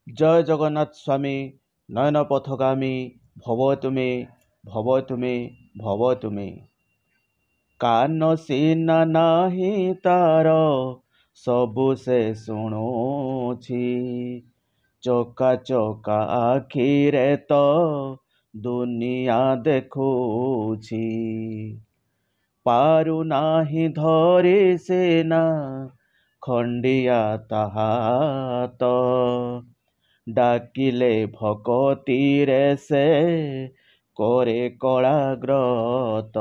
जय जगन्नाथ स्वामी नयन पथगामी भव तुमे भव तुमे भव तुमे। कान सीना नाही तार सबु से शुणुछि चका चका आखिरे तो दुनिया देखुछि पारु नाही धरी सेना खंडिया ताहात डाकिले भकतीरे से करे कलाग्रत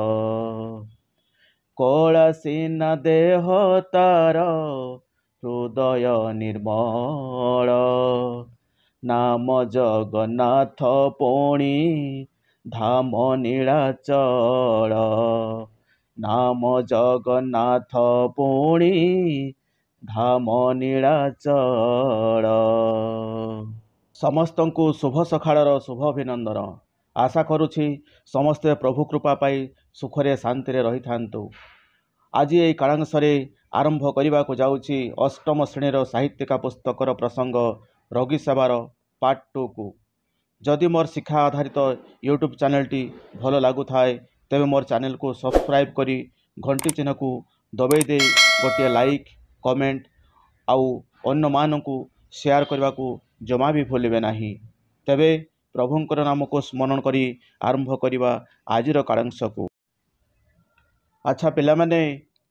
कला सीना देह तार हृदय निर्मल नाम जगन्नाथ पुणी धाम नीलाचल नाम जगन्नाथ पुणी धाम नीलाचल। समस्तंकु शुभ सकाळर शुभ अभिनंदन। आशा करुछि समस्ते प्रभु कृपा पाई सुखरे शांति रही थांतु। आज ये कालांशरे आरंभ करने को जाऊँगी अष्टम श्रेणीर साहित्यिका पुस्तकर प्रसंग रोगी सेवार पार्ट 2 को। जदि मोर शिक्षा आधारित यूट्यूब चैनल टी भल लगु थाए तेबे मोर चैनल को सब्सक्राइब करी घंटी चिन्ह को दबाई दे गोटे लाइक कमेंट आउ अन्य मानक शेयर करने को जमा भी भूलिबे नहीं। तेबे प्रभुंकर नाम को स्मरण करी आरंभ करवा आजिर कालांश को। अच्छा पिला माने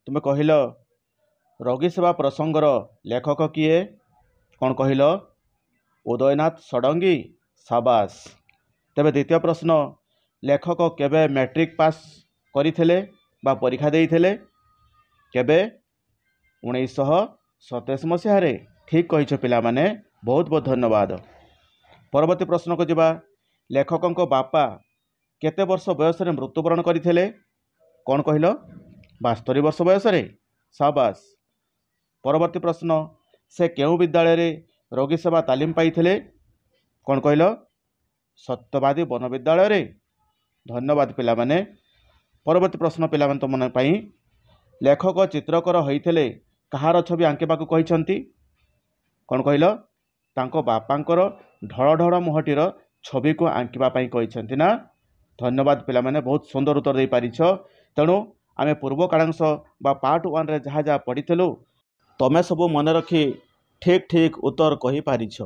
तुम कहल रोगी सेवा प्रसंगर लेखक किए कौन कहल? उदयनाथ षडंगी। साबास। तेबे द्वितीय प्रश्न लेखक केबे मैट्रिक पास करथिले बा परीक्षा देइथिले? केबे? 1927 मसीह। ठीक कहिछ पिला माने, बहुत बहुत धन्यवाद। परवर्ती प्रश्न को जिबा। लेखक बापा केते वर्ष बयस रे मृत्युवरण करथिले? कौन कहल? 72 वर्ष बयस रे। साबास। परवर्ती प्रश्न से केउ विद्यालय रे रोगी सेवा तालीम पाइथिले? कौन कहल? सत्यवादी वन विद्यालय रे। धन्यवाद पिला माने। परवर्ती प्रश्न पिला माने तुम पाई। लेखक चित्रकर होइथिले कहार छवि आंकिबाकू कहिसंती? कौन कहल? तांको बापांकर ढळ ढळ मुहटीर छवि को आंकिबा पाई कहिसंती ना। धन्यवाद पिला माने, बहुत सुंदर उत्तर दे पारिछ। तेणु आमे पूर्व कालांश बा पार्ट 1 रे जहाँ जहाँ पढ़िथिलु तमे सबु मन रखी ठीक ठीक उत्तर कहि पारिछ।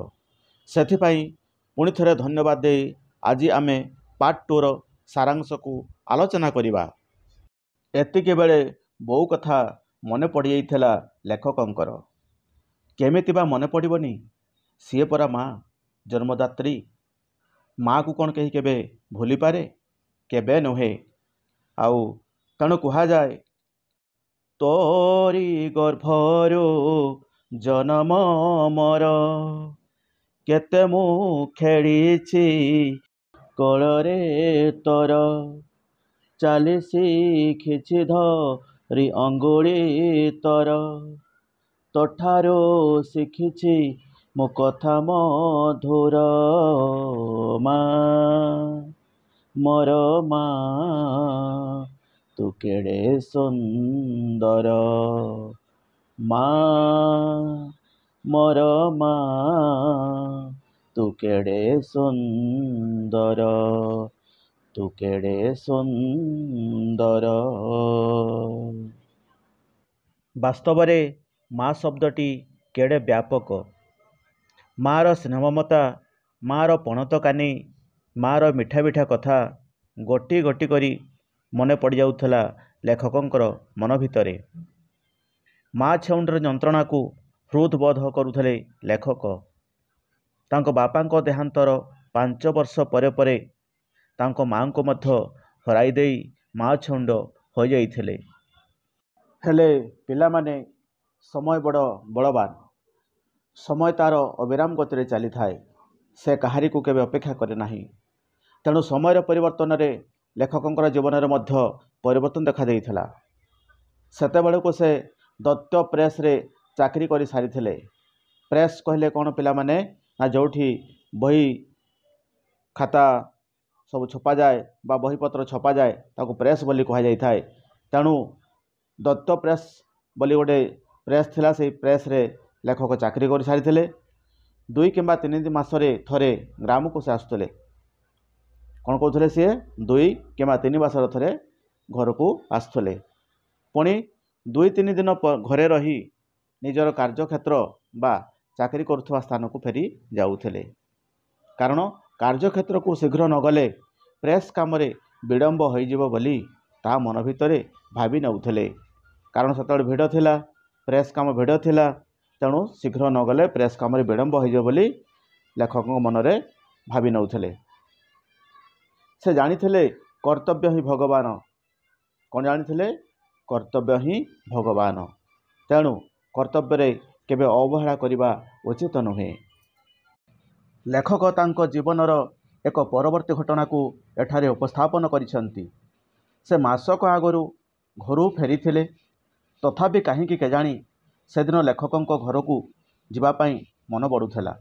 सेथिपाई पुणी थरे धन्यवाद दे आज आमे पार्ट 2 रो सारांश को आलोचना करिबा। एतिके बेले बहु कथा मने पड़ी जाइथिला लेखकंकर। केमिति बा मने पड़िबनी? सीए परा माँ, जन्मदात्री। माँ को कौन कही केबे भूली पारे? केबे नुहे। आउ तेणु कहा जाए तोरी गर्भरो जन्म मोर केते मु खेलिछि कोଳରେ तोर चाली शिखिछि धरी अंगुली तोर तोठारो शिखिछि मो कथा मधुर माँ मोर माँ तू केड़े सुंदर माँ मोर माँ तू केड़े सुंदर तू केड़े सुंदर। वास्तव रे माँ शब्दटी केड़े व्यापक। माँर स्नेह ममता, माँर पणत कानी, माँर मिठा मिठा कथा गोटी गोटी करी मने पड़ जाउथला लेखकंकर मन भितरे। माँ छेउंडर जंत्रणा को हृदबोध करुथले लेखक। तांको बापांको देहांतर 5 वर्ष परे परे तांको माँ को मध्य हराई देई माँ छेउंड हो जाइथिले। हेले पिला माने समय बड़ बलवान। समय तार अविराम गति चली थाए। से कहारी को केबे अपेक्षा करे नाही। तेणु समय परिवर्तन रे लेखकंकर जीवन में मध्य परिवर्तन देखा देइथिला। सेते को से दत्त प्रेस रे चाकरी कर सारी। प्रेस कहले कौन पिला माने ना जोठी बही खाता सब छपा जाए बा बहीपत्र छपा जाए ताको प्रेस बोली कहा जाय थाए। तेणु दत्त प्रेस बोली गोटे प्रेस थिला। से प्रेस रे लेखक चाकरी कर सारी। 2 କିମ୍ବା 3 ମାସରେ ଥରେ ଗ୍ରାମକୁ ସେ ଆସୁଥିଲେ। କ'ଣ କହୁଥିଲେ ସିଏ 2 କିମ୍ବା 3 ମାସରେ ଥରେ ଘରକୁ ଆସୁଥିଲେ। ପୁଣି 2-3 ଦିନ ଘରେ ରହି ନିଜର କାର୍ଯ୍ୟକ୍ଷେତ୍ର ବା ଚାକିରି କରୁଥିବା ସ୍ଥାନକୁ ଫେରି ଯାଉଥିଲେ। କାରଣ କାର୍ଯ୍ୟକ୍ଷେତ୍ରକୁ ଶୀଘ୍ର ନ ଗଲେ ପ୍ରେସ୍ କାମରେ ବିଳମ୍ବ ହୋଇଯିବ ବୋଲି ତା ମନ ଭିତରେ ଭାବି ନେଉଥିଲେ। କାରଣ ସେତେବେଳେ ଭିଡ଼ ଥିଲା, ପ୍ରେସ୍ କାମ ଭିଡ଼ ଥିଲା, ତେଣୁ ଶୀଘ୍ର ନ ଗଲେ ପ୍ରେସ୍ କାମରେ ବିଳମ୍ବ ହୋଇଯିବ ବୋଲି ଲେଖକଙ୍କ ମନରେ ଭାବି ନେଉଥିଲେ। ସେ ଜାଣିଥିଲେ କର୍ତ୍ତବ୍ୟ ହିଁ ଭଗବାନ। କ'ଣ ଜାଣିଥିଲେ? କର୍ତ୍ତବ୍ୟ ହିଁ ଭଗବାନ। ତେଣୁ କର୍ତ୍ତବ୍ୟରେ କେବେ ଅବହେଳା କରିବା ଉଚିତ ନୁହେଁ। ଲେଖକ ତାଙ୍କ ଜୀବନର ଏକ ପରବର୍ତ୍ତୀ ଘଟଣାକୁ ଏଠାରେ ଉପସ୍ଥାପନ କରିଛନ୍ତି। ସେ ମାସକ ଆଗରୁ ଘରୁ ଫେରିଥିଲେ। ତଥାପି କାହିଁକି କେଜାଣି ସେଦିନ ଲେଖକଙ୍କ ଘରକୁ ଯିବା ପାଇଁ ମନ ବଢ଼ୁଥିଲା।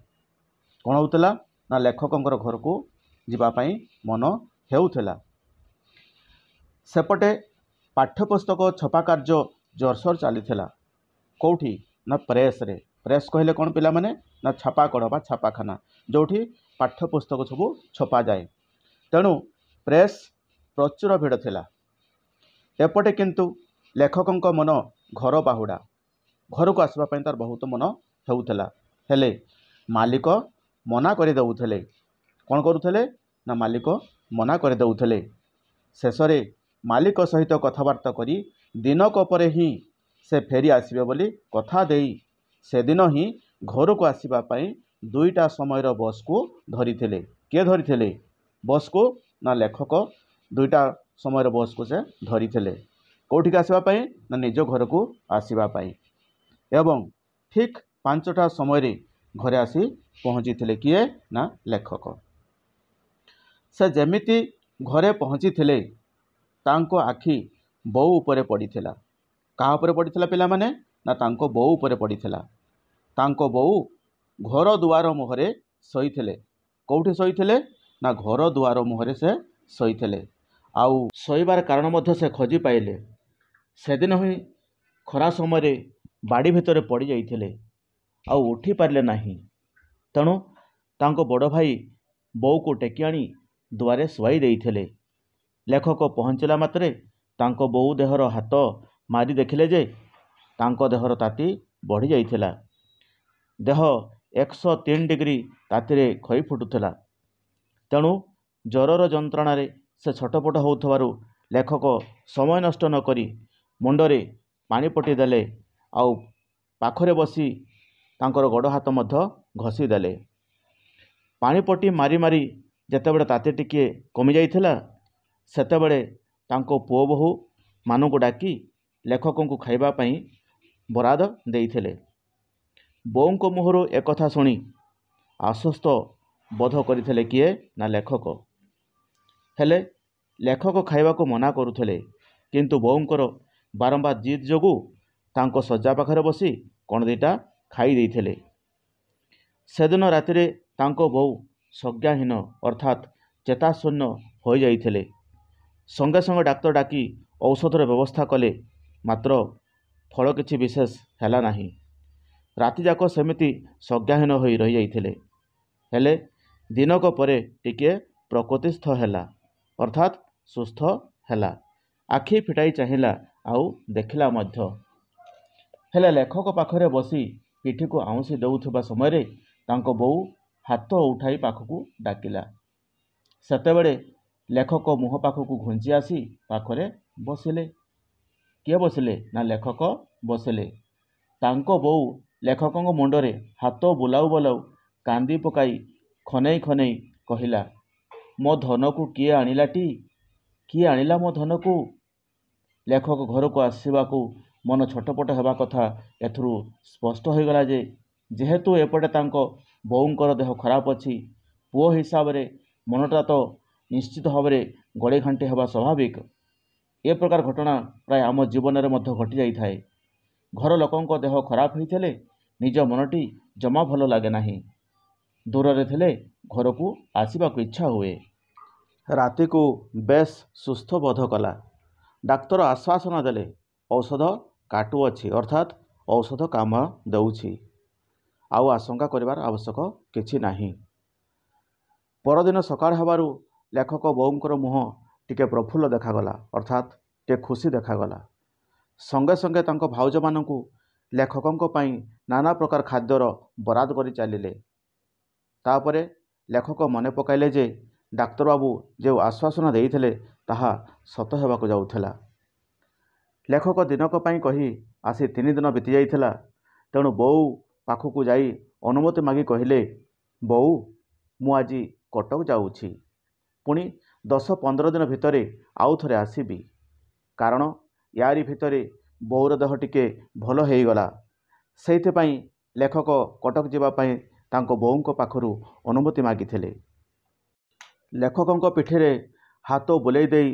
କ'ଣ ହେଉଥିଲା? ନା ଲେଖକଙ୍କର ଘରକୁ ଯିବା ପାଇଁ ମନ ହେଉଥିଲା। ସେପଟେ ପାଠ୍ୟପୁସ୍ତକ ଛପା କାର୍ଯ୍ୟ ଜୋରସୋର ଚାଲିଥିଲା। କେଉଁଠି? ନା ପ୍ରେସ୍ରେ। ପ୍ରେସ୍ କହିଲେ କ'ଣ ପିଲାମାନେ? ନା ଛାପାକଳ ବା ଛାପାଖାନା, ଯେଉଁଠି ପାଠ୍ୟପୁସ୍ତକ ସବୁ ଛପାଯାଏ। ତେଣୁ ପ୍ରେସ୍ ପ୍ରଚୁର ଭିଡ଼ ଥିଲା। ଏପଟେ କିନ୍ତୁ ଲେଖକଙ୍କ ମନ ଘର ବାହୁଡ଼ା। ଘରକୁ ଆସିବା ପାଇଁ ତାର ବହୁତ ମନ ହେଉଥିଲା। ହେଲେ ମାଲିକ ମନା କରିଦେଉଥିଲେ। କ'ଣ କରୁଥିଲେ? ନା ମାଲିକ ମନା କରିଦେଉଥିଲେ। ଶେଷରେ ମାଲିକ ସହିତ କଥାବାର୍ତ୍ତା କରି ଦିନକ ପରେ ହିଁ ସେ ଫେରି ଆସିବେ ବୋଲି କଥା ଦେଇ ସେଦିନ ହିଁ ଘରକୁ ଆସିବା ପାଇଁ 2ଟା ସମୟର ବସ୍କୁ ଧରିଥିଲେ। କିଏ ଧରିଥିଲେ ବସ୍କୁ? ନା ଲେଖକ 2ଟା ସମୟର ବସ୍କୁ ସେ ଧରିଥିଲେ। କେଉଁଠିକି ଆସିବା ପାଇଁ? ନା ନିଜ ଘରକୁ ଆସିବା ପାଇଁ। ଏବଂ ଠିକ୍ 5ଟା ସମୟରେ ଘରେ ଆସି ପହଞ୍ଚିଥିଲେ। କିଏ? ନା ଲେଖକ। ସେ ଯେମିତି ଘରେ ପହଞ୍ଚିଥିଲେ ତାଙ୍କ ଆଖି ବୋଉ ଉପରେ ପଡ଼ିଥିଲା। କାହା ଉପରେ ପଡ଼ିଥିଲା ପିଲାମାନେ? ନା ତାଙ୍କ ବୋଉ ଉପରେ ପଡ଼ିଥିଲା। ତାଙ୍କ ବୋଉ ଘର ଦୁଆର ମୁହଁରେ ଶୋଇଥିଲେ। କେଉଁଠି ଶୋଇଥିଲେ? ନା ଘର ଦୁଆର ମୁହଁରେ ସେ ଶୋଇଥିଲେ। ଆଉ ଶୋଇବାର କାରଣ ମଧ୍ୟ ସେ ଖୋଜି ପାଇଲେ। ସେଦିନ ହିଁ ଖରା ସମୟରେ ବାଡ଼ି ଭିତରେ ପଡ଼ିଯାଇଥିଲେ, ଆଉ ଉଠି ପାରିଲେ ନାହିଁ। ତେଣୁ ତାଙ୍କ ବଡ଼ ଭାଇ ବୋଉକୁ ଟେକି ଆଣି ଦୁଆରେ ଶୁଆଇ ଦେଇଥିଲେ। ଲେଖକ ପହଞ୍ଚିଲା ମାତ୍ରେ ତାଙ୍କ ବୋଉ ଦେହର ହାତ ମାରି ଦେଖିଲେ ଯେ ତାଙ୍କ ଦେହର ତାତି ବଢ଼ିଯାଇଥିଲା। ଦେହ 103 ଡିଗ୍ରୀ ତାତିରେ ଖଇ ଫୁଟୁଥିଲା। ତେଣୁ ଜ୍ୱରର ଯନ୍ତ୍ରଣାରେ ସେ ଛଟପଟ ହେଉଥିବାରୁ ଲେଖକ ସମୟ ନଷ୍ଟ ନ କରି ମୁଣ୍ଡରେ ପାଣି ପଟି ଦେଲେ, ଆଉ ପାଖରେ ବସି ତାଙ୍କର ଗୋଡ଼ ହାତ ମଧ୍ୟ ଘଷି ଦେଲେ। ପାଣି ପଟି ମାରି ମାରି ଯେତେବେଳେ ତାତି ଟିକିଏ କମିଯାଇଥିଲା, ସେତେବେଳେ ତାଙ୍କ ପୁଅ ବୋହୂ ମାନଙ୍କୁ ଡାକି ଲେଖକଙ୍କୁ ଖାଇବା ପାଇଁ ବରାଦ ଦେଇଥିଲେ। ବୋଉଙ୍କ ମୁହଁରୁ ଏକଥା ଶୁଣି ଆଶ୍ୱସ୍ତ ବୋଧ କରିଥିଲେ କିଏ? ନା ଲେଖକ। ହେଲେ ଲେଖକ ଖାଇବାକୁ ମନା କରୁଥିଲେ, କିନ୍ତୁ ବୋଉଙ୍କର ବାରମ୍ବାର ଜିଦ୍ ଯୋଗୁଁ ତାଙ୍କ ଶଯ୍ୟା ପାଖରେ ବସି କ'ଣ 2ଟା ଖାଇ ଦେଇଥିଲେ। ସେଦିନ ରାତିରେ ତାଙ୍କ ବୋଉ ସଜ୍ଞାହୀନ ଅର୍ଥାତ୍ ଚେତାଶୂନ୍ୟ ହୋଇଯାଇଥିଲେ। ସଙ୍ଗେ ସଙ୍ଗେ ଡାକ୍ତର ଡାକି ଔଷଧର ବ୍ୟବସ୍ଥା କଲେ, ମାତ୍ର ଫଳ କିଛି ବିଶେଷ ହେଲା ନାହିଁ। ରାତିଯାକ ସେମିତି ସଜ୍ଞାହୀନ ହୋଇ ରହିଯାଇଥିଲେ। ହେଲେ ଦିନକ ପରେ ଟିକିଏ ପ୍ରକୃତିସ୍ଥ ହେଲା, ଅର୍ଥାତ୍ ସୁସ୍ଥ ହେଲା। ଆଖି ଫିଟାଇ ଚାହିଁଲା, ଆଉ ଦେଖିଲା ମଧ୍ୟ। ହେଲେ ଲେଖକ ପାଖରେ ବସି ପିଠିକୁ ଆଉଁସି ଦେଉଥିବା ସମୟରେ ତାଙ୍କ ବୋଉ ହାତ ଉଠାଇ ପାଖକୁ ଡାକିଲା। ସେତେବେଳେ ଲେଖକ ମୁହଁ ପାଖକୁ ଘୁଞ୍ଚି ଆସି ପାଖରେ ବସିଲେ। କିଏ ବସିଲେ? ନା ଲେଖକ ବସିଲେ। ତାଙ୍କ ବୋଉ ଲେଖକଙ୍କ ମୁଣ୍ଡରେ ହାତ ବୁଲାଉ ବୁଲାଉ କାନ୍ଦି ପକାଇ ଖନେଇ ଖନେଇ କହିଲା, ମୋ ଧନକୁ କିଏ ଆଣିଲାଟି? କିଏ ଆଣିଲା ମୋ ଧନକୁ? ଲେଖକ ଘରକୁ ଆସିବାକୁ ମନ ଛଟପଟ ହେବା କଥା ଏଥିରୁ ସ୍ପଷ୍ଟ ହୋଇଗଲା ଯେ ଯେହେତୁ ଏପଟେ ତାଙ୍କ ବୋଉଙ୍କର ଦେହ ଖରାପ ଅଛି, ପୁଅ ହିସାବରେ ମନଟା ତ ନିଶ୍ଚିତ ଭାବରେ ଗୋଡ଼େଇ ଘାଣ୍ଟି ହେବା ସ୍ୱାଭାବିକ। ଏ ପ୍ରକାର ଘଟଣା ପ୍ରାୟ ଆମ ଜୀବନରେ ମଧ୍ୟ ଘଟିଯାଇଥାଏ। ଘର ଲୋକଙ୍କ ଦେହ ଖରାପ ହୋଇଥିଲେ ନିଜ ମନଟି ଜମା ଭଲ ଲାଗେ ନାହିଁ। ଦୂରରେ ଥିଲେ ଘରକୁ ଆସିବାକୁ ଇଚ୍ଛା ହୁଏ। ରାତିକୁ ବେଶ୍ ସୁସ୍ଥ ବୋଧ କଲା। ଡାକ୍ତର ଆଶ୍ୱାସନା ଦେଲେ, ଔଷଧ କାଟୁଅଛି, ଅର୍ଥାତ୍ ଔଷଧ କାମ ଦେଉଛି। ଆଉ ଆଶଙ୍କା କରିବାର ଆବଶ୍ୟକ କିଛି ନାହିଁ। ପରଦିନ ସକାଳ ହେବାରୁ ଲେଖକ ବୋଉଙ୍କର ମୁହଁ ଟିକେ ପ୍ରଫୁଲ୍ଲ ଦେଖାଗଲା, ଅର୍ଥାତ୍ ଟିକେ ଖୁସି ଦେଖାଗଲା। ସଙ୍ଗେ ସଙ୍ଗେ ତାଙ୍କ ଭାଉଜମାନଙ୍କୁ ଲେଖକଙ୍କ ପାଇଁ ନାନା ପ୍ରକାର ଖାଦ୍ୟର ବରାଦ କରି ଚାଲିଲେ। ତାପରେ ଲେଖକ ମନେ ପକାଇଲେ ଯେ ଡାକ୍ତରବାବୁ ଯେଉଁ ଆଶ୍ୱାସନା ଦେଇଥିଲେ ତାହା ସତ ହେବାକୁ ଯାଉଥିଲା। ଲେଖକ ଦିନକ ପାଇଁ କହି ଆସି 3 ଦିନ ବିତି ଯାଇଥିଲା। ତେଣୁ ବୋଉ ପାଖକୁ ଯାଇ ଅନୁମତି ମାଗି କହିଲେ, ବୋଉ, ମୁଁ ଆଜି କଟକ ଯାଉଛି। ପୁଣି 10-15 ଦିନ ଭିତରେ ଆଉ ଥରେ ଆସିବି। କାରଣ ୟାରି ଭିତରେ ବୋଉର ଦେହ ଟିକେ ଭଲ ହେଇଗଲା। ସେଇଥିପାଇଁ ଲେଖକ କଟକ ଯିବା ପାଇଁ ତାଙ୍କ ବୋଉଙ୍କ ପାଖରୁ ଅନୁମତି ମାଗିଥିଲେ। ଲେଖକଙ୍କ ପିଠିରେ ହାତ ବୁଲେଇ ଦେଇ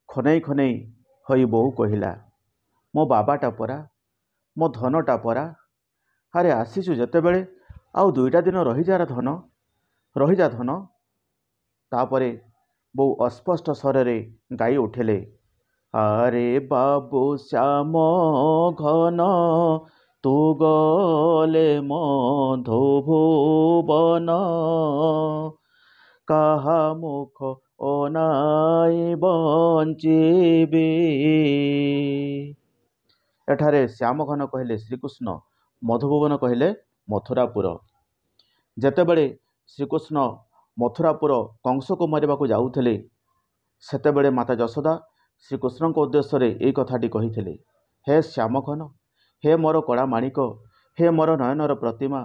ଖନେଇ ଖନେଇ ହୋଇ ବୋଉ କହିଲା, ମୋ ବାବାଟା ପରା, ମୋ ଧନଟା ପରା। ଆରେ ଆସିଛୁ ଯେତେବେଳେ ଆଉ 2ଟା ଦିନ ରହିଯା ଧନ। ତାପରେ ବୋଉ ଅସ୍ପଷ୍ଟ ସ୍ୱରରେ ଗାଇ ଉଠିଲେ, ଆରେ ବାବୁ ଶ୍ୟାମ ଘନ, ତୁ ଗଲେ ମଧୁଭୁବନ, କାହା ମୁଖ ଅନାଇ ବଞ୍ଚିବି। ଏଠାରେ ଶ୍ୟାମଘନ କହିଲେ ଶ୍ରୀକୃଷ୍ଣ, ମଧୁଭୁବନ କହିଲେ ମଥୁରାପୁର। ଯେତେବେଳେ ଶ୍ରୀକୃଷ୍ଣ ମଥୁରାପୁର କଂସକୁ ମାରିବାକୁ ଯାଉଥିଲେ, ସେତେବେଳେ ମାତା ଯଶୋଦା ଶ୍ରୀକୃଷ୍ଣଙ୍କ ଉଦ୍ଦେଶ୍ୟରେ ଏହି କଥାଟି କହିଥିଲେ, ହେ ଶ୍ୟାମଘନ, ହେ ମୋର କଳା ମାଣିକ, ହେ ମୋର ନୟନର ପ୍ରତିମା,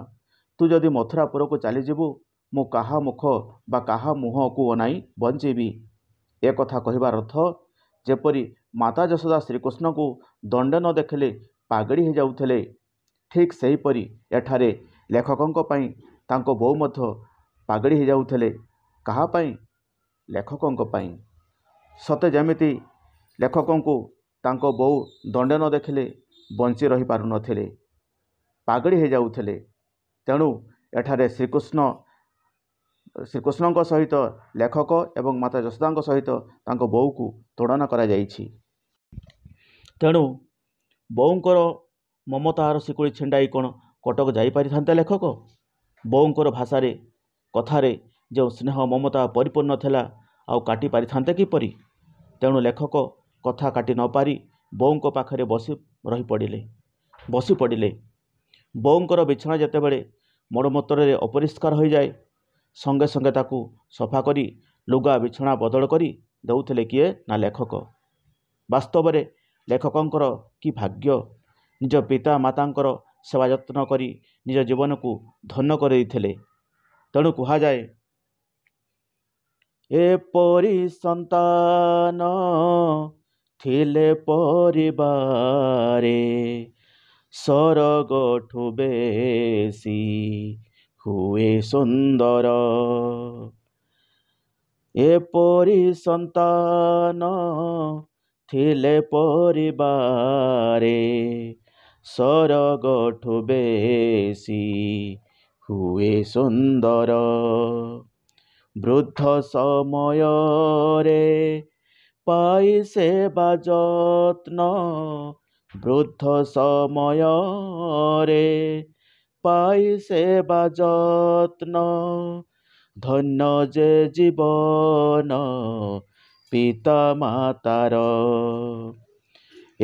ତୁ ଯଦି ମଥୁରାପୁରକୁ ଚାଲିଯିବୁ, ମୁଁ କାହା ମୁଖ ବା କାହା ମୁହଁକୁ ଅନାଇ ବଞ୍ଚିବି। ଏ କଥା କହିବାର ଅର୍ଥ ଯେପରି ମାତା ଯଶୋଦା ଶ୍ରୀକୃଷ୍ଣଙ୍କୁ ଦଣ୍ଡେ ନ ଦେଖିଲେ ପାଗଳି ହୋଇଯାଉଥିଲେ, ଠିକ୍ ସେହିପରି ଏଠାରେ ଲେଖକଙ୍କ ପାଇଁ ତାଙ୍କ ବୋଉ ମଧ୍ୟ ପାଗଳି ହୋଇଯାଉଥିଲେ। କାହା ପାଇଁ? ଲେଖକଙ୍କ ପାଇଁ। ସତେ ଯେମିତି ଲେଖକଙ୍କୁ ତାଙ୍କ ବୋଉ ଦଣ୍ଡେ ନ ଦେଖିଲେ ବଞ୍ଚି ରହିପାରୁନଥିଲେ, ପାଗଳି ହୋଇଯାଉଥିଲେ। ତେଣୁ ଏଠାରେ ଶ୍ରୀକୃଷ୍ଣଙ୍କ ସହିତ ଲେଖକ ଏବଂ ମାତା ଯଶୋଦାଙ୍କ ସହିତ ତାଙ୍କ ବୋଉକୁ ତୁଳନା କରାଯାଇଛି। ତେଣୁ ବୋଉଙ୍କର ମମତାର ଶିକୁଳି ଛିଣ୍ଡାଇ କ'ଣ କଟକ ଯାଇପାରିଥାନ୍ତେ ଲେଖକ? ବୋଉଙ୍କର ଭାଷାରେ, କଥାରେ ଯେଉଁ ସ୍ନେହ ମମତା ପରିପୂର୍ଣ୍ଣ ଥିଲା, ଆଉ କାଟି ପାରିଥାନ୍ତେ କିପରି? ତେଣୁ ଲେଖକ କଥା କାଟି ନ ପାରି ବୋଉଙ୍କ ପାଖରେ ବସି ପଡ଼ିଲେ। ବୋଉଙ୍କର ବିଛଣା ଯେତେବେଳେ ମଳମୂତ୍ରରେ ଅପରିଷ୍କାର ହୋଇଯାଏ, ସଙ୍ଗେ ସଙ୍ଗେ ତାକୁ ସଫା କରି ଲୁଗା ବିଛଣା ବଦଳ କରି ଦେଉଥିଲେ କିଏ? ନା ଲେଖକ। ବାସ୍ତବରେ ଲେଖକଙ୍କର କି ଭାଗ୍ୟ! ନିଜ ପିତା ମାତାଙ୍କର ସେବା ଯତ୍ନ କରି ନିଜ ଜୀବନକୁ ଧନ୍ୟ କରିଦେଇଥିଲେ। ତେଣୁ କୁହାଯାଏ, ଏପରି ସନ୍ତାନ ଥିଲେ ପରିବାରେ, ସରଗଠୁ ବେଶୀ ହୁଏ ସୁନ୍ଦର। ଏପରି ସନ୍ତାନ ଥିଲେ ପରିବାରେ, ସରଗଠୁ ବେଶୀ ହୁଏ ସୁନ୍ଦର। ବୃଦ୍ଧ ସମୟରେ ପାଇ ସେବା ଯତ୍ନ, ବୃଦ୍ଧ ସମୟରେ ପାଇ ସେବା ଯତ୍ନ, ଧନ୍ୟ ଯେ ଜୀବନ ପିତା ମାତାର।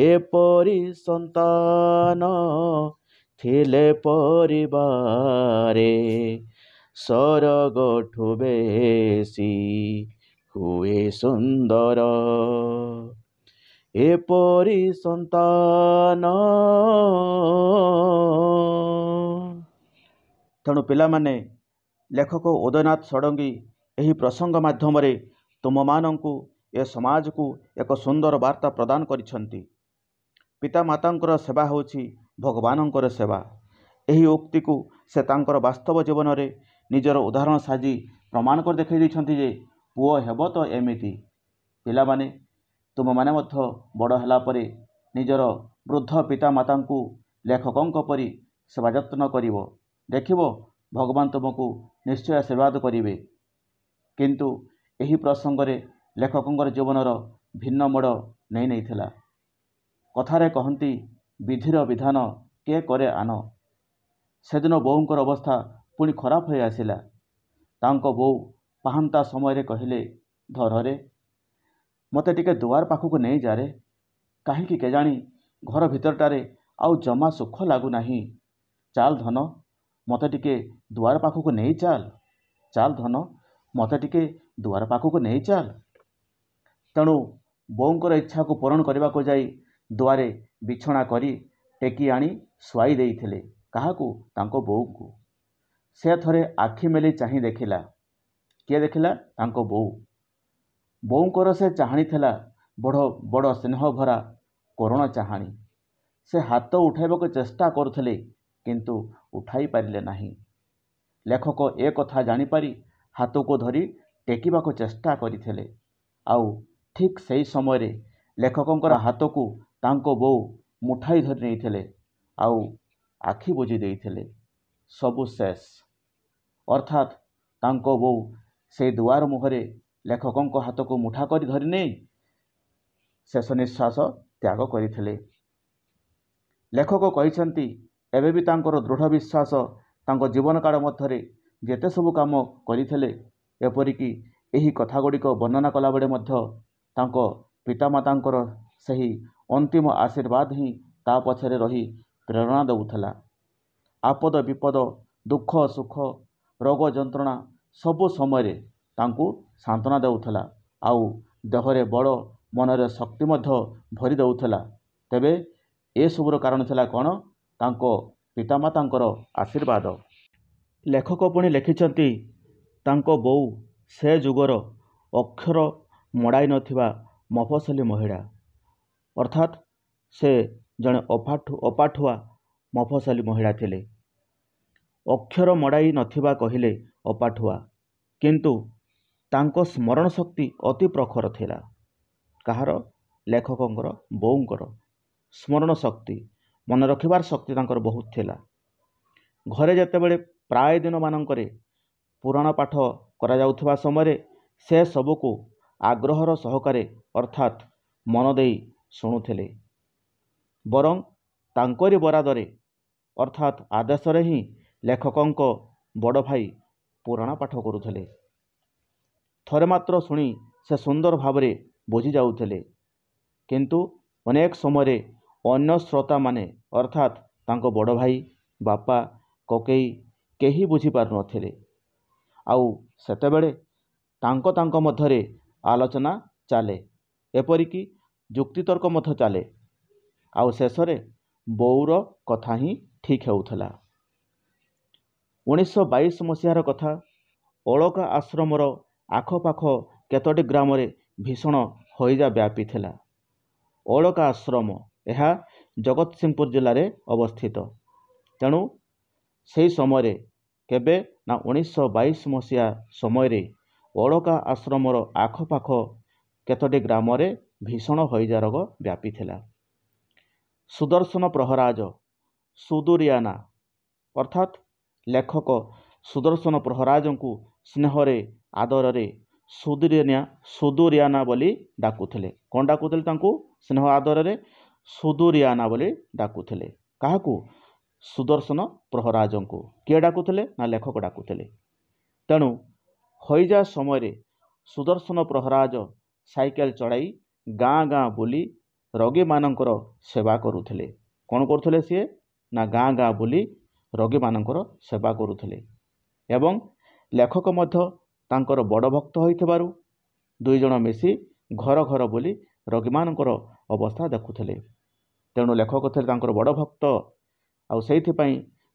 ଏପରି ସନ୍ତାନ ଥିଲେ ପରିବାରେ, ସରଗଠୁ ବେଶୀ ହୁଏ ସୁନ୍ଦର। ଏପରି ସନ୍ତାନ। ତେଣୁ ପିଲାମାନେ, ଲେଖକ ଉଦୟନାଥ ଷଡ଼ଙ୍ଗୀ ଏହି ପ୍ରସଙ୍ଗ ମାଧ୍ୟମରେ ତୁମମାନଙ୍କୁ, ଏ ସମାଜକୁ ଏକ ସୁନ୍ଦର ବାର୍ତ୍ତା ପ୍ରଦାନ କରିଛନ୍ତି। ପିତାମାତାଙ୍କର ସେବା ହେଉଛି ଭଗବାନଙ୍କର ସେବା। ଏହି ଉକ୍ତିକୁ ସେ ତାଙ୍କର ବାସ୍ତବ ଜୀବନରେ ନିଜର ଉଦାହରଣ ସାଜି ପ୍ରମାଣ କରି ଦେଖାଇ ଦେଇଛନ୍ତି ଯେ ପୁଅ ହେବ ତ ଏମିତି। ପିଲାମାନେ, ତୁମମାନେ ମଧ୍ୟ ବଡ଼ ହେଲା ପରେ ନିଜର ବୃଦ୍ଧ ପିତାମାତାଙ୍କୁ ଲେଖକଙ୍କ ପରି ସେବା ଯତ୍ନ କରିବ। ଦେଖିବ ଭଗବାନ ତୁମକୁ ନିଶ୍ଚୟ ଆଶୀର୍ବାଦ କରିବେ। କିନ୍ତୁ ଏହି ପ୍ରସଙ୍ଗରେ ଲେଖକଙ୍କର ଜୀବନର ଭିନ୍ନ ମୋଡ଼ ନେଇଥିଲା। କଥାରେ କହନ୍ତି, ବିଧିର ବିଧାନ କିଏ କରେ ଆନ। ସେଦିନ ବୋଉଙ୍କର ଅବସ୍ଥା ପୁଣି ଖରାପ ହୋଇ ଆସିଲା। ତାଙ୍କ ବୋଉ ପାହାନ୍ତା ସମୟରେ କହିଲେ, ଧରରେ ମୋତେ ଟିକେ ଦୁଆର ପାଖକୁ ନେଇଯାରେ। କାହିଁକି କେଜାଣି ଘର ଭିତରଟାରେ ଆଉ ଜମା ସୁଖ ଲାଗୁନାହିଁ। ଚାଲ ଧନ, ମୋତେ ଟିକେ ଦୁଆର ପାଖକୁ ନେଇ ଚାଲ। ଚାଲ ଧନ, ମୋତେ ଟିକେ ଦୁଆର ପାଖକୁ ନେଇ ଚାଲ। ତେଣୁ ବୋଉଙ୍କର ଇଚ୍ଛାକୁ ପୂରଣ କରିବାକୁ ଯାଇ ଦୁଆରେ ବିଛଣା କରି ଟେକି ଆଣି ଶୁଆଇ ଦେଇଥିଲେ। କାହାକୁ? ତାଙ୍କ ବୋଉଙ୍କୁ। ସେ ଥରେ ଆଖି ମେଲି ଚାହିଁ ଦେଖିଲା। କିଏ ଦେଖିଲା? ତାଙ୍କ ବୋଉ। ବୋଉଙ୍କର ସେ ଚାହାଣୀ ଥିଲା ବଡ଼ ସ୍ନେହଭରା କରୁଣ ଚାହାଣୀ। ସେ ହାତ ଉଠାଇବାକୁ ଚେଷ୍ଟା କରୁଥିଲେ, କିନ୍ତୁ ଉଠାଇ ପାରିଲେ ନାହିଁ। ଲେଖକ ଏ କଥା ଜାଣିପାରି ହାତକୁ ଧରି ଟେକିବାକୁ ଚେଷ୍ଟା କରିଥିଲେ। ଆଉ ଠିକ୍ ସେହି ସମୟରେ ଲେଖକଙ୍କର ହାତକୁ ତାଙ୍କ ବୋଉ ମୁଠାଇ ଧରି ନେଇଥିଲେ ଆଉ ଆଖି ବୁଜି ଦେଇଥିଲେ। ସବୁ ଶେଷ। ଅର୍ଥାତ୍ ତାଙ୍କ ବୋଉ ସେଇ ଦୁଆର ମୁହଁରେ ଲେଖକଙ୍କ ହାତକୁ ମୁଠା କରି ଧରି ନେଇ ଶେଷ ନିଶ୍ୱାସ ତ୍ୟାଗ କରିଥିଲେ। ଲେଖକ କହିଛନ୍ତି, ଏବେ ବି ତାଙ୍କର ଦୃଢ଼ ବିଶ୍ୱାସ ତାଙ୍କ ଜୀବନକାଳ ମଧ୍ୟରେ ଯେତେ ସବୁ କାମ କରିଥିଲେ, ଏପରିକି ଏହି କଥାଗୁଡ଼ିକ ବର୍ଣ୍ଣନା କଲାବେଳେ ମଧ୍ୟ ତାଙ୍କ ପିତାମାତାଙ୍କର ସେହି ଅନ୍ତିମ ଆଶୀର୍ବାଦ ହିଁ ତା ପଛରେ ରହି ପ୍ରେରଣା ଦେଉଥିଲା। ଆପଦ ବିପଦ, ଦୁଃଖ ସୁଖ, ରୋଗ ଯନ୍ତ୍ରଣା ସବୁ ସମୟରେ ତାଙ୍କୁ ସାନ୍ତ୍ୱନା ଦେଉଥିଲା ଆଉ ଦେହରେ ବଳ, ମନରେ ଶକ୍ତି ମଧ୍ୟ ଭରି ଦେଉଥିଲା। ତେବେ ଏସବୁର କାରଣ ଥିଲା କ'ଣ? ତାଙ୍କ ପିତାମାତାଙ୍କର ଆଶୀର୍ବାଦ। ଲେଖକ ପୁଣି ଲେଖିଛନ୍ତି, ତାଙ୍କ ବୋଉ ସେ ଯୁଗର ଅକ୍ଷର ମଡ଼ାଇ ନଥିବା ମଫସଲି ମହିଳା। ଅର୍ଥାତ୍ ସେ ଜଣେ ଅପାଠୁଆ ମଫସଲି ମହିଳା ଥିଲେ। ଅକ୍ଷର ମଡ଼ାଇ ନଥିବା କହିଲେ ଅପାଠୁଆ, କିନ୍ତୁ ତାଙ୍କ ସ୍ମରଣ ଶକ୍ତି ଅତି ପ୍ରଖର ଥିଲା। କାହାର? ଲେଖକଙ୍କର ବୋଉଙ୍କର। ସ୍ମରଣ ଶକ୍ତି, ମନେ ରଖିବାର ଶକ୍ତି ତାଙ୍କର ବହୁତ ଥିଲା। ଘରେ ଯେତେବେଳେ ପ୍ରାୟ ଦିନମାନଙ୍କରେ ପୁରାଣ ପାଠ କରାଯାଉଥିବା ସମୟରେ ସେ ସବୁକୁ ଆଗ୍ରହର ସହକାରେ ଅର୍ଥାତ୍ ମନ ଦେଇ ଶୁଣୁଥିଲେ। ବରଂ ତାଙ୍କରି ବରାଦରେ ଅର୍ଥାତ୍ ଆଦେଶରେ ହିଁ ଲେଖକଙ୍କ ବଡ଼ ଭାଇ ପୁରାଣ ପାଠ କରୁଥିଲେ। ଥରେ ମାତ୍ର ଶୁଣି ସେ ସୁନ୍ଦର ଭାବରେ ବୁଝି ଯାଉଥିଲେ, କିନ୍ତୁ ଅନେକ ସମୟରେ ଅନ୍ୟ ଶ୍ରୋତାମାନେ ଅର୍ଥାତ୍ ତାଙ୍କ ବଡ଼ ଭାଇ, ବାପା, କକେଇ କେହି ବୁଝିପାରୁନଥିଲେ। ଆଉ ସେତେବେଳେ ତାଙ୍କ ମଧ୍ୟରେ ଆଲୋଚନା ଚାଲେ, ଏପରିକି ଯୁକ୍ତିତର୍କ ମଧ୍ୟ ଚାଲେ। ଆଉ ଶେଷରେ ବୋଉର କଥା ହିଁ ଠିକ୍ ହେଉଥିଲା। 1922 ମସିହାର କଥା। ଅଳକା ଆଶ୍ରମର ଆଖପାଖ କେତୋଟି ଗ୍ରାମରେ ଭୀଷଣ ହଇଜା ବ୍ୟାପିଥିଲା। ଅଳକା ଆଶ୍ରମ, ଏହା ଜଗତସିଂହପୁର ଜିଲ୍ଲାରେ ଅବସ୍ଥିତ। ତେଣୁ ସେହି ସମୟରେ କେବେ ନା 1922 ମସିହା ସମୟରେ ଅଳକା ଆଶ୍ରମର ଆଖପାଖ କେତୋଟି ଗ୍ରାମରେ ଭୀଷଣ ହଇଜା ରୋଗ ବ୍ୟାପିଥିଲା। ସୁଦର୍ଶନ ପ୍ରହରାଜ, ସୁଦୁରିଆନା ଅର୍ଥାତ୍ ଲେଖକ ସୁଦର୍ଶନ ପ୍ରହରାଜଙ୍କୁ ସ୍ନେହରେ ଆଦରରେ ସୁଦୁରିଆନା ବୋଲି ଡାକୁଥିଲେ। କ'ଣ ଡାକୁଥିଲେ? ତାଙ୍କୁ ସ୍ନେହ ଆଦରରେ ସୁଦୁରିଆନା ବୋଲି ଡାକୁଥିଲେ। କାହାକୁ? ସୁଦର୍ଶନ ପ୍ରହରାଜଙ୍କୁ। କିଏ ଡାକୁଥିଲେ? ନା ଲେଖକ ଡାକୁଥିଲେ। ତେଣୁ ହଇଜା ସମୟରେ ସୁଦର୍ଶନ ପ୍ରହରାଜ ସାଇକେଲ ଚଳାଇ ଗାଁ ଗାଁ ବୁଲି ରୋଗୀମାନଙ୍କର ସେବା କରୁଥିଲେ। କ'ଣ କରୁଥିଲେ ସିଏ? ନା ଗାଁ ଗାଁ ବୁଲି ରୋଗୀମାନଙ୍କର ସେବା କରୁଥିଲେ। ଏବଂ ଲେଖକ ମଧ୍ୟ ତାଙ୍କର ବଡ଼ ଭକ୍ତ ହୋଇଥିବାରୁ ଦୁଇଜଣ ମିଶି ଘର ଘର ବୁଲି ରୋଗୀମାନଙ୍କର ଅବସ୍ଥା ଦେଖୁଥିଲେ। ତେଣୁ ଲେଖକ ଥିଲେ ତାଙ୍କର ବଡ଼ ଭକ୍ତ, ଆଉ ସେଇଥିପାଇଁ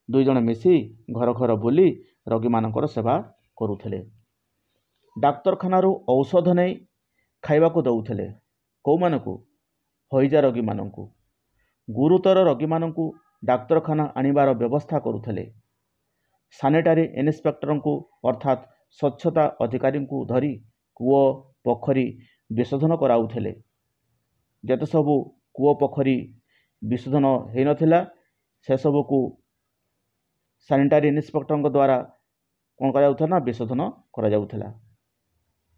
ଦୁଇଜଣ ମିଶି ଘର ଘର ବୁଲି ରୋଗୀମାନଙ୍କର ସେବା କରୁଥିଲେ। ଡାକ୍ତରଖାନାରୁ ଔଷଧ ନେଇ ଖାଇବାକୁ ଦେଉଥିଲେ। କେଉଁମାନଙ୍କୁ? ହଇଜା ରୋଗୀମାନଙ୍କୁ। ଗୁରୁତର ରୋଗୀମାନଙ୍କୁ ଡାକ୍ତରଖାନା ଆଣିବାର ବ୍ୟବସ୍ଥା କରୁଥିଲେ। ସାନିଟାରୀ ଇନ୍ସପେକ୍ଟରଙ୍କୁ ଅର୍ଥାତ୍ ସ୍ୱଚ୍ଛତା ଅଧିକାରୀଙ୍କୁ ଧରି କୂଅ ପୋଖରୀ ବିଶୋଧନ କରାଉଥିଲେ। ଯେତେ ସବୁ କୂଅ ପୋଖରୀ ବିଶୋଧନ ହୋଇନଥିଲା, ସେସବୁକୁ ସାନିଟାରୀ ଇନ୍ସପେକ୍ଟରଙ୍କ ଦ୍ୱାରା କ'ଣ କରାଯାଉଥିଲା? ନା ବିଶୋଧନ କରାଯାଉଥିଲା।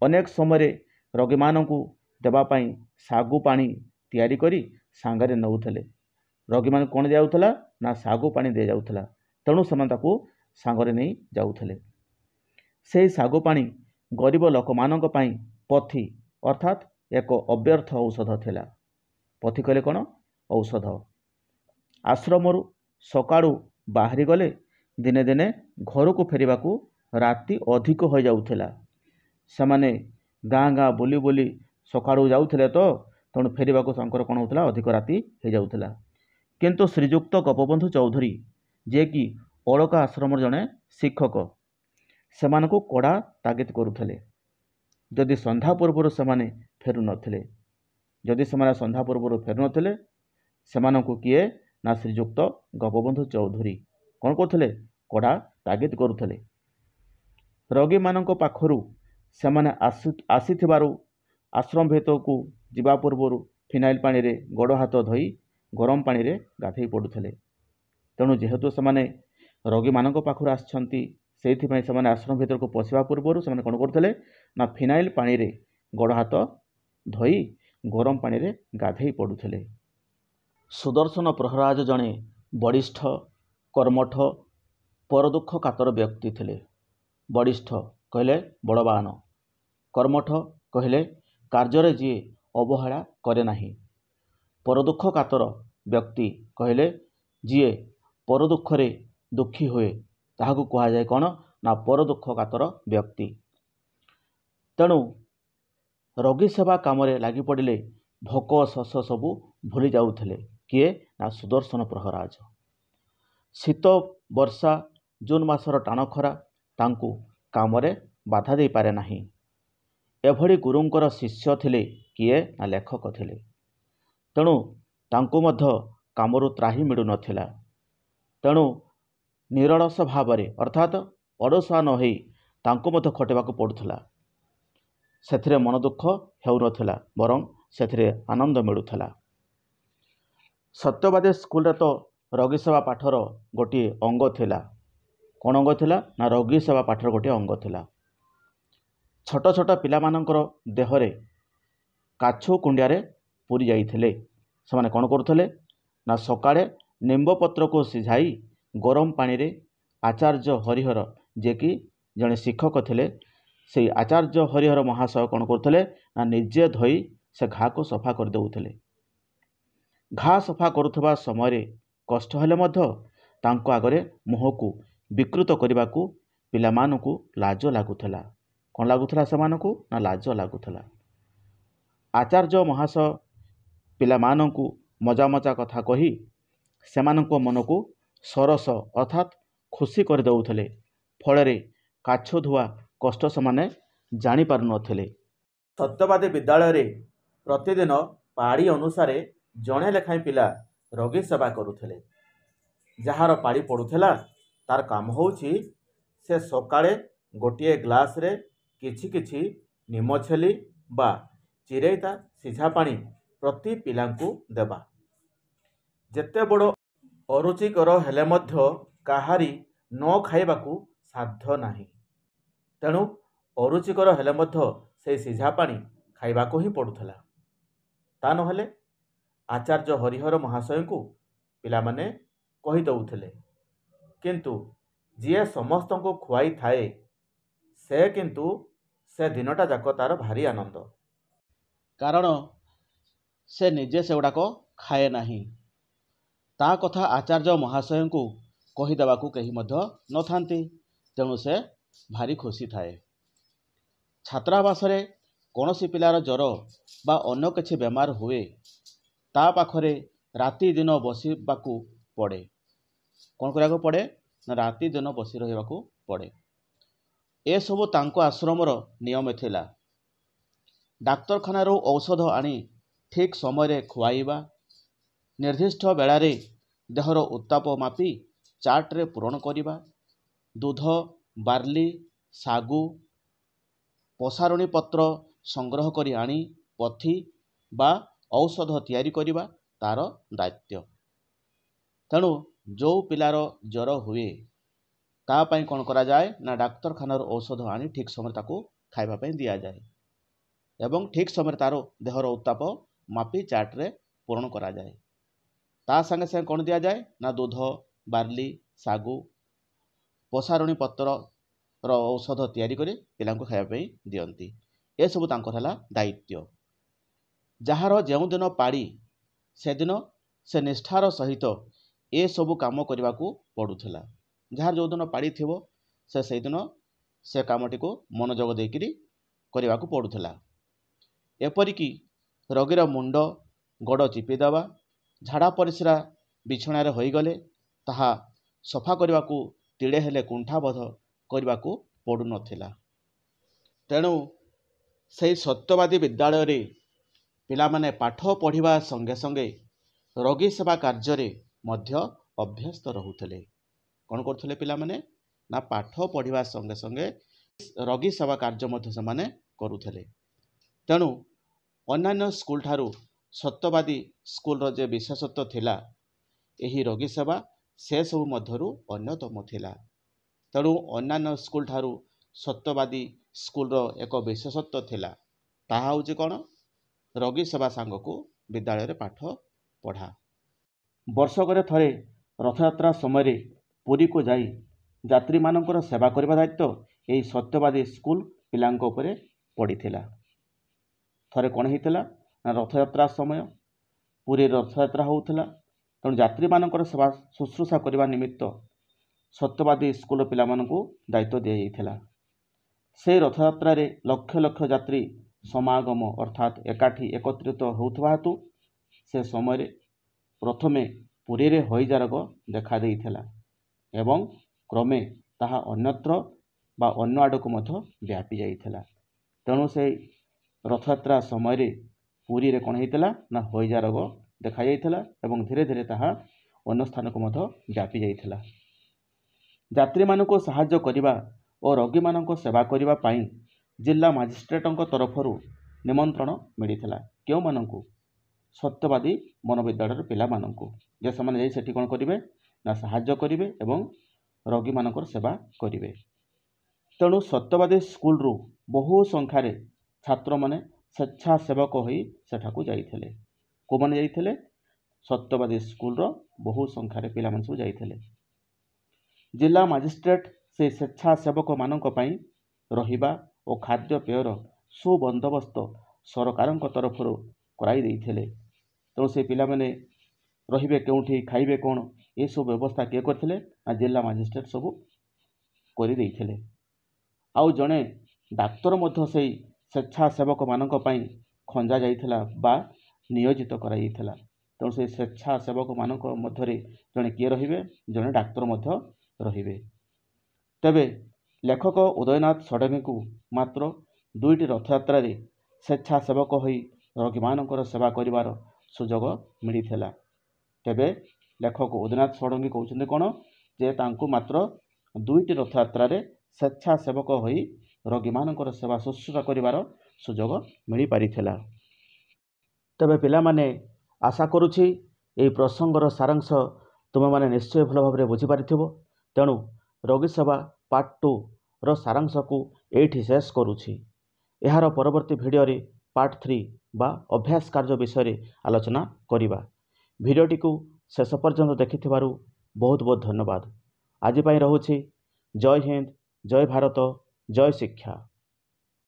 ଅନେକ ସମୟରେ ରୋଗୀମାନଙ୍କୁ ଦେବା ପାଇଁ ଶାଗୁ ପାଣି ତିଆରି କରି ସାଙ୍ଗରେ ନେଉଥିଲେ। ରୋଗୀମାନଙ୍କୁ କ'ଣ ଦିଆଯାଉଥିଲା? ନା ଶାଗୁ ପାଣି ଦିଆଯାଉଥିଲା। ତେଣୁ ସେମାନେ ତାକୁ ସାଙ୍ଗରେ ନେଇ ଯାଉଥିଲେ। ସେହି ଶାଗୁ ପାଣି ଗରିବ ଲୋକମାନଙ୍କ ପାଇଁ ପଥି ଅର୍ଥାତ୍ ଏକ ଅବ୍ୟର୍ଥ ଔଷଧ ଥିଲା। ପଥି କହିଲେ କ'ଣ? ଔଷଧ। ଆଶ୍ରମରୁ ସକାଳୁ ବାହାରିଗଲେ ଦିନେ ଦିନେ ଘରକୁ ଫେରିବାକୁ ରାତି ଅଧିକ ହୋଇଯାଉଥିଲା। ସେମାନେ ଗାଁ ଗାଁ ବୁଲି ବୁଲି ସକାଳୁ ଯାଉଥିଲେ ତ, ତେଣୁ ଫେରିବାକୁ ତାଙ୍କର କ'ଣ ହେଉଥିଲା? ଅଧିକ ରାତି ହୋଇଯାଉଥିଲା। କିନ୍ତୁ ଶ୍ରୀଯୁକ୍ତ ଗୋପବନ୍ଧୁ ଚୌଧୁରୀ, ଯିଏକି ଅଳକା ଆଶ୍ରମର ଜଣେ ଶିକ୍ଷକ, ସେମାନଙ୍କୁ କଡ଼ା ତାଗିଦ କରୁଥିଲେ। ଯଦି ସନ୍ଧ୍ୟା ପୂର୍ବରୁ ସେମାନେ ଫେରୁନଥିଲେ ସେମାନଙ୍କୁ କିଏ? ନା ଶ୍ରୀଯୁକ୍ତ ଗୋପବନ୍ଧୁ ଚୌଧୁରୀ କ'ଣ କରୁଥିଲେ? କଡ଼ା ତାଗିଦ କରୁଥିଲେ। ରୋଗୀମାନଙ୍କ ପାଖରୁ ସେମାନେ ଆସିଥିବାରୁ ଆଶ୍ରମ ଭିତରକୁ ଯିବା ପୂର୍ବରୁ ଫିନାଇଲ ପାଣିରେ ଗୋଡ଼ ହାତ ଧୋଇ ଗରମ ପାଣିରେ ଗାଧୋଇ ପଡ଼ୁଥିଲେ। ତେଣୁ ଯେହେତୁ ସେମାନେ ରୋଗୀମାନଙ୍କ ପାଖରୁ ଆସିଛନ୍ତି, ସେଇଥିପାଇଁ ସେମାନେ ଆଶ୍ରମ ଭିତରକୁ ପଶିବା ପୂର୍ବରୁ ସେମାନେ କ'ଣ କରୁଥିଲେ? ନା ଫିନାଇଲ ପାଣିରେ ଗୋଡ଼ ହାତ ଧୋଇ ଗରମ ପାଣିରେ ଗାଧୋଇ ପଡ଼ୁଥିଲେ। ସୁଦର୍ଶନ ପ୍ରହରାଜ ଜଣେ ବଳିଷ୍ଠ, କର୍ମଠ, ପରଦୁଃଖ କାତର ବ୍ୟକ୍ତି ଥିଲେ। ବଳିଷ୍ଠ କହିଲେ ବଳବାନ, କର୍ମଠ କହିଲେ କାର୍ଯ୍ୟରେ ଯିଏ ଅବହେଳା କରେ ନାହିଁ। ପରଦୁଃଖ କାତର ବ୍ୟକ୍ତି କହିଲେ ଯିଏ ପରଦୁଃଖରେ ଦୁଃଖୀ ହୁଏ ତାହାକୁ କୁହାଯାଏ କ'ଣ? ନା ପରଦୁଃଖ କାତର ବ୍ୟକ୍ତି। ତେଣୁ ରୋଗୀ ସେବା କାମରେ ଲାଗି ପଡ଼ିଲେ ଭୋକ ଶୋଷ ସବୁ ଭୁଲି ଯାଉଥିଲେ। କିଏ? ନା ସୁଦର୍ଶନ ପ୍ରହରାଜ। ଶୀତ, ବର୍ଷା, ଜୁନ ମାସର ଟାଣ ଖରା ତାଙ୍କୁ କାମରେ ବାଧା ଦେଇପାରେ ନାହିଁ। ଏଭଳି ଗୁରୁଙ୍କର ଶିଷ୍ୟ ଥିଲେ କିଏ? ନା ଲେଖକ ଥିଲେ। ତେଣୁ ତାଙ୍କୁ ମଧ୍ୟ କାମରୁ ତ୍ରାହି ମିଳୁନଥିଲା। ତେଣୁ ନିରଳସ ଭାବରେ ଅର୍ଥାତ୍ ଅଳସୁଆ ନ ହୋଇ ତାଙ୍କୁ ମଧ୍ୟ ଖଟିବାକୁ ପଡ଼ୁଥିଲା। ସେଥିରେ ମନ ଦୁଃଖ ହେଉନଥିଲା, ବରଂ ସେଥିରେ ଆନନ୍ଦ ମିଳୁଥିଲା। ସତ୍ୟବାଦୀ ସ୍କୁଲରେ ତ ରୋଗୀ ସେବା ପାଠର ଗୋଟିଏ ଅଙ୍ଗ ଥିଲା। କ'ଣ ଅଙ୍ଗ ଥିଲା? ନା ରୋଗୀ ସେବା ପାଠର ଗୋଟିଏ ଅଙ୍ଗ ଥିଲା। ଛୋଟ ଛୋଟ ପିଲାମାନଙ୍କର ଦେହରେ କାଛୁ କୁଣ୍ଡିଆରେ ପୁରି ଯାଇଥିଲେ। ସେମାନେ କ'ଣ କରୁଥିଲେ? ନା ସକାଳେ ନିମ୍ବ ପତ୍ରକୁ ସିଝାଇ ଗରମ ପାଣିରେ ଆଚାର୍ଯ୍ୟ ହରିହର, ଯିଏକି ଜଣେ ଶିକ୍ଷକ ଥିଲେ, ସେଇ ଆଚାର୍ଯ୍ୟ ହରିହର ମହାଶୟ କ'ଣ କରୁଥିଲେ? ନା ନିଜେ ଧୋଇ ସେ ଘାକୁ ସଫା କରିଦେଉଥିଲେ। ଘା ସଫା କରୁଥିବା ସମୟରେ କଷ୍ଟ ହେଲେ ମଧ୍ୟ ତାଙ୍କ ଆଗରେ ମୁହଁକୁ ବିକୃତ କରିବାକୁ ପିଲାମାନଙ୍କୁ ଲାଜ ଲାଗୁଥିଲା। କ'ଣ ଲାଗୁଥିଲା ସେମାନଙ୍କୁ? ନା ଲାଜ ଲାଗୁଥିଲା। ଆଚାର୍ଯ୍ୟ ମହାଶୟ ପିଲାମାନଙ୍କୁ ମଜା ମଜା କଥା କହି ସେମାନଙ୍କ ମନକୁ ସରସ ଅର୍ଥାତ୍ ଖୁସି କରିଦେଉଥିଲେ। ଫଳରେ କାଛୁ ଧୁଆ କଷ୍ଟ ସେମାନେ ଜାଣିପାରୁନଥିଲେ। ସତ୍ୟବାଦୀ ବିଦ୍ୟାଳୟରେ ପ୍ରତିଦିନ ପାଳି ଅନୁସାରେ ଜଣେ ଲେଖାଏଁ ପିଲା ରୋଗୀ ସେବା କରୁଥିଲେ। ଯାହାର ପାଳି ପଡ଼ୁଥିଲା ତାର କାମ ହେଉଛି ସେ ସକାଳେ ଗୋଟିଏ ଗ୍ଲାସରେ କିଛି କିଛି ନିମ ଛେଲି ବା ଚିରେଇତା ସିଝା ପାଣି ପ୍ରତି ପିଲାଙ୍କୁ ଦେବା। ଯେତେ ବଡ଼ ଅରୁଚିକର ହେଲେ ମଧ୍ୟ କାହାରି ନ ଖାଇବାକୁ ସାଧ୍ୟ ନାହିଁ। ତେଣୁ ଅରୁଚିକର ହେଲେ ମଧ୍ୟ ସେଇ ସିଝା ପାଣି ଖାଇବାକୁ ହିଁ ପଡ଼ୁଥିଲା। ତା ନହେଲେ ଆଚାର୍ଯ୍ୟ ହରିହର ମହାଶୟଙ୍କୁ ପିଲାମାନେ କହିଦେଉଥିଲେ। କିନ୍ତୁ ଯିଏ ସମସ୍ତଙ୍କୁ ଖୁଆଇଥାଏ ସେ ଦିନଟା ଯାକ ତାର ଭାରି ଆନନ୍ଦ। କାରଣ ସେ ନିଜେ ସେଗୁଡ଼ାକ ଖାଏ ନାହିଁ। ତା କଥା ଆଚାର୍ଯ୍ୟ ମହାଶୟଙ୍କୁ କହିଦେବାକୁ କେହି ମଧ୍ୟ ନଥାନ୍ତି। ତେଣୁ ସେ ଭାରି ଖୁସି ଥାଏ। ଛାତ୍ରାବାସରେ କୌଣସି ପିଲାର ଜ୍ୱର ବା ଅନ୍ୟ କିଛି ବେମାର ହୁଏ, ତା ପାଖରେ ରାତି ଦିନ ବସିବାକୁ ପଡ଼େ। କ'ଣ କରିବାକୁ ପଡ଼େ? ନା ରାତି ଦିନ ବସି ରହିବାକୁ ପଡ଼େ। ଏସବୁ ତାଙ୍କ ଆଶ୍ରମର ନିୟମ ଥିଲା। ଡାକ୍ତରଖାନାରୁ ଔଷଧ ଆଣି ଠିକ୍ ସମୟରେ ଖୁଆଇବା, ନିର୍ଦ୍ଦିଷ୍ଟ ବେଳାରେ ଦେହର ଉତ୍ତାପ ମାପି ଚାର୍ଟରେ ପୂରଣ କରିବା, ଦୁଧ, ବାର୍ଲି, ଶାଗୁ, ପସାରୁଣୀ ପତ୍ର ସଂଗ୍ରହ କରି ଆଣି ପଥି ବା ଔଷଧ ତିଆରି କରିବା ତାର ଦାୟିତ୍ୱ। ତେଣୁ ଯେଉଁ ପିଲାର ଜ୍ୱର ହୁଏ ତା ପାଇଁ କ'ଣ କରାଯାଏ? ନା ଡାକ୍ତରଖାନାରୁ ଔଷଧ ଆଣି ଠିକ୍ ସମୟରେ ତାକୁ ଖାଇବା ପାଇଁ ଦିଆଯାଏ ଏବଂ ଠିକ୍ ସମୟରେ ତାର ଦେହର ଉତ୍ତାପ ମାପି ଚାର୍ଟରେ ପୂରଣ କରାଯାଏ। ତା ସାଙ୍ଗେ ସାଙ୍ଗେ କ'ଣ ଦିଆଯାଏ? ନା ଦୁଧ, ବାର୍ଲି, ଶାଗୁ ପସାରୁଣୀ ପତ୍ରର ଔଷଧ ତିଆରି କରି ପିଲାଙ୍କୁ ଖାଇବା ପାଇଁ ଦିଅନ୍ତି। ଏସବୁ ତାଙ୍କର ହେଲା ଦାୟିତ୍ୱ। ଯାହାର ଯେଉଁଦିନ ପାଳି ସେଦିନ ସେ ନିଷ୍ଠାର ସହିତ ଏସବୁ କାମ କରିବାକୁ ପଡ଼ୁଥିଲା। ଯାହାର ଯେଉଁଦିନ ପାଳି ଥିବ ସେ ସେଇଦିନ ସେ କାମଟିକୁ ମନୋଯୋଗ ଦେଇକରି କରିବାକୁ ପଡ଼ୁଥିଲା। ଏପରିକି ରୋଗୀର ମୁଣ୍ଡ ଗୋଡ଼ ଚିପି ଦେବା, ଝାଡ଼ା ପରିସ୍ରା ବିଛଣାରେ ହୋଇଗଲେ ତାହା ସଫା କରିବାକୁ ତିଳେ ହେଲେ କୁଣ୍ଠାବୋଧ କରିବାକୁ ପଡ଼ୁନଥିଲା। ତେଣୁ ସେହି ସତ୍ୟବାଦୀ ବିଦ୍ୟାଳୟରେ ପିଲାମାନେ ପାଠ ପଢ଼ିବା ସଙ୍ଗେ ସଙ୍ଗେ ରୋଗୀ ସେବା କାର୍ଯ୍ୟରେ ମଧ୍ୟ ଅଭ୍ୟସ୍ତ ରହୁଥିଲେ। କ'ଣ କରୁଥିଲେ ପିଲାମାନେ? ନା ପାଠ ପଢ଼ିବା ସଙ୍ଗେ ସଙ୍ଗେ ରୋଗୀ ସେବା କାର୍ଯ୍ୟ ମଧ୍ୟ ସେମାନେ କରୁଥିଲେ। ତେଣୁ ଅନ୍ୟାନ୍ୟ ସ୍କୁଲ ଠାରୁ ସତ୍ୟବାଦୀ ସ୍କୁଲର ଯେ ବିଶେଷତ୍ୱ ଥିଲା ଏହି ରୋଗୀ ସେବା ସେସବୁ ମଧ୍ୟରୁ ଅନ୍ୟତମ ଥିଲା। ତେଣୁ ଅନ୍ୟାନ୍ୟ ସ୍କୁଲ ଠାରୁ ସତ୍ୟବାଦୀ ସ୍କୁଲର ଏକ ବିଶେଷତ୍ୱ ଥିଲା, ତାହା ହେଉଛି କ'ଣ? ରୋଗୀ ସେବା ସାଙ୍ଗକୁ ବିଦ୍ୟାଳୟରେ ପାଠ ପଢ଼ା। ବର୍ଷକରେ ଥରେ ରଥଯାତ୍ରା ସମୟରେ ପୁରୀକୁ ଯାଇ ଯାତ୍ରୀମାନଙ୍କର ସେବା କରିବା ଦାୟିତ୍ୱ ଏହି ସତ୍ୟବାଦୀ ସ୍କୁଲ ପିଲାଙ୍କ ଉପରେ ପଡ଼ିଥିଲା। ଥରେ କ'ଣ ହେଇଥିଲା ନା ରଥଯାତ୍ରା ସମୟ, ପୁରୀରେ ରଥଯାତ୍ରା ହେଉଥିଲା। ତେଣୁ ଯାତ୍ରୀମାନଙ୍କର ସେବା ଶୁଶ୍ରୂଷା କରିବା ନିମିତ୍ତ ସତ୍ୟବାଦୀ ସ୍କୁଲ ପିଲାମାନଙ୍କୁ ଦାୟିତ୍ୱ ଦିଆଯାଇଥିଲା। ସେ ରଥଯାତ୍ରାରେ ଲକ୍ଷ ଲକ୍ଷ ଯାତ୍ରୀ ସମାଗମ ଅର୍ଥାତ୍ ଏକାଠି ଏକତ୍ରିତ ହେଉଥିବା ହେତୁ ସେ ସମୟରେ ପ୍ରଥମେ ପୁରୀରେ ହଇଜା ରୋଗ ଦେଖାଦେଇଥିଲା ଏବଂ କ୍ରମେ ତାହା ଅନ୍ୟତ୍ର ବା ଅନ୍ୟ ଆଡ଼କୁ ମଧ୍ୟ ବ୍ୟାପି ଯାଇଥିଲା। ତେଣୁ ସେଇ ରଥଯାତ୍ରା ସମୟରେ ପୁରୀରେ କ'ଣ ହେଇଥିଲା ନା ହଇଜା ରୋଗ ଦେଖାଯାଇଥିଲା ଏବଂ ଧୀରେ ଧୀରେ ତାହା ଅନ୍ୟ ସ୍ଥାନକୁ ମଧ୍ୟ ବ୍ୟାପି ଯାଇଥିଲା। ଯାତ୍ରୀମାନଙ୍କୁ ସାହାଯ୍ୟ କରିବା ଓ ରୋଗୀମାନଙ୍କ ସେବା କରିବା ପାଇଁ ଜିଲ୍ଲା ମାଜିଷ୍ଟ୍ରେଟଙ୍କ ତରଫରୁ ନିମନ୍ତ୍ରଣ ମିଳିଥିଲା। କେଉଁମାନଙ୍କୁ? ସତ୍ୟବାଦୀ ମନୋବିଦ୍ୟାଳୟର ପିଲାମାନଙ୍କୁ, ଯେ ସେମାନେ ଯାଇ ସେଠି କ'ଣ କରିବେ ନା ସାହାଯ୍ୟ କରିବେ ଏବଂ ରୋଗୀମାନଙ୍କର ସେବା କରିବେ। ତେଣୁ ସତ୍ୟବାଦୀ ସ୍କୁଲରୁ ବହୁ ସଂଖ୍ୟାରେ ଛାତ୍ରମାନେ ସ୍ୱେଚ୍ଛାସେବକ ହୋଇ ସେଠାକୁ ଯାଇଥିଲେ। କେଉଁମାନେ ଯାଇଥିଲେ? ସତ୍ୟବାଦୀ ସ୍କୁଲର ବହୁ ସଂଖ୍ୟାରେ ପିଲାମାନେ ସବୁ ଯାଇଥିଲେ। ଜିଲ୍ଲା ମାଜିଷ୍ଟ୍ରେଟ ସେ ସ୍ୱେଚ୍ଛାସେବକମାନଙ୍କ ପାଇଁ ରହିବା ଓ ଖାଦ୍ୟପେୟର ସୁବନ୍ଦୋବସ୍ତ ସରକାରଙ୍କ ତରଫରୁ କରାଇ ଦେଇଥିଲେ। ତେଣୁ ସେ ପିଲାମାନେ ରହିବେ କେଉଁଠି, ଖାଇବେ କ'ଣ, ଏସବୁ ବ୍ୟବସ୍ଥା କିଏ କରିଥିଲେ? ନା ଜିଲ୍ଲା ମାଜିଷ୍ଟ୍ରେଟ ସବୁ କରିଦେଇଥିଲେ। ଆଉ ଜଣେ ଡାକ୍ତର ମଧ୍ୟ ସେଇ ସ୍ୱେଚ୍ଛାସେବକମାନଙ୍କ ପାଇଁ ଖଞ୍ଜା ଯାଇଥିଲା ବା ନିୟୋଜିତ କରାଯାଇଥିଲା। ତେଣୁ ସେ ସ୍ୱେଚ୍ଛାସେବକମାନଙ୍କ ମଧ୍ୟରେ ଜଣେ କିଏ ରହିବେ? ଜଣେ ଡାକ୍ତର ମଧ୍ୟ ରହିବେ। ତେବେ ଲେଖକ ଉଦୟନାଥ ଷଡ଼ଙ୍ଗୀଙ୍କୁ ମାତ୍ର 2ଟି ରଥଯାତ୍ରାରେ ସ୍ୱେଚ୍ଛାସେବକ ହୋଇ ରୋଗୀମାନଙ୍କର ସେବା କରିବାର ସୁଯୋଗ ମିଳିଥିଲା। ତେବେ ଲେଖକ ଉଦୟନାଥ ଷଡ଼ଙ୍ଗୀ କହୁଛନ୍ତି କ'ଣ? ଯେ ତାଙ୍କୁ ମାତ୍ର 2ଟି ରଥଯାତ୍ରାରେ ସ୍ୱେଚ୍ଛାସେବକ ହୋଇ ରୋଗୀମାନଙ୍କର ସେବା ଶୁଶ୍ରୂଷା କରିବାର ସୁଯୋଗ ମିଳିପାରିଥିଲା। ତେବେ ପିଲାମାନେ, ଆଶା କରୁଛି ଏହି ପ୍ରସଙ୍ଗର ସାରାଂଶ ତୁମେମାନେ ନିଶ୍ଚୟ ଭଲ ଭାବରେ ବୁଝିପାରିଥିବ। ତେଣୁ ରୋଗୀ ସେବା ପାର୍ଟ 2ର ସାରାଂଶକୁ ଏଇଠି ଶେଷ କରୁଛି। ଏହାର ପରବର୍ତ୍ତୀ ଭିଡ଼ିଓରେ ପାର୍ଟ 3 ବା ଅଭ୍ୟାସ କାର୍ଯ୍ୟ ବିଷୟରେ ଆଲୋଚନା କରିବା। ଭିଡ଼ିଓଟିକୁ ଶେଷ ପର୍ଯ୍ୟନ୍ତ ଦେଖିଥିବାରୁ ବହୁତ ବହୁତ ଧନ୍ୟବାଦ। ଆଜି ପାଇଁ ରହୁଛି। ଜୟ ହିନ୍ଦ, ଜୟ ଭାରତ, ଜୟ ଶିକ୍ଷା।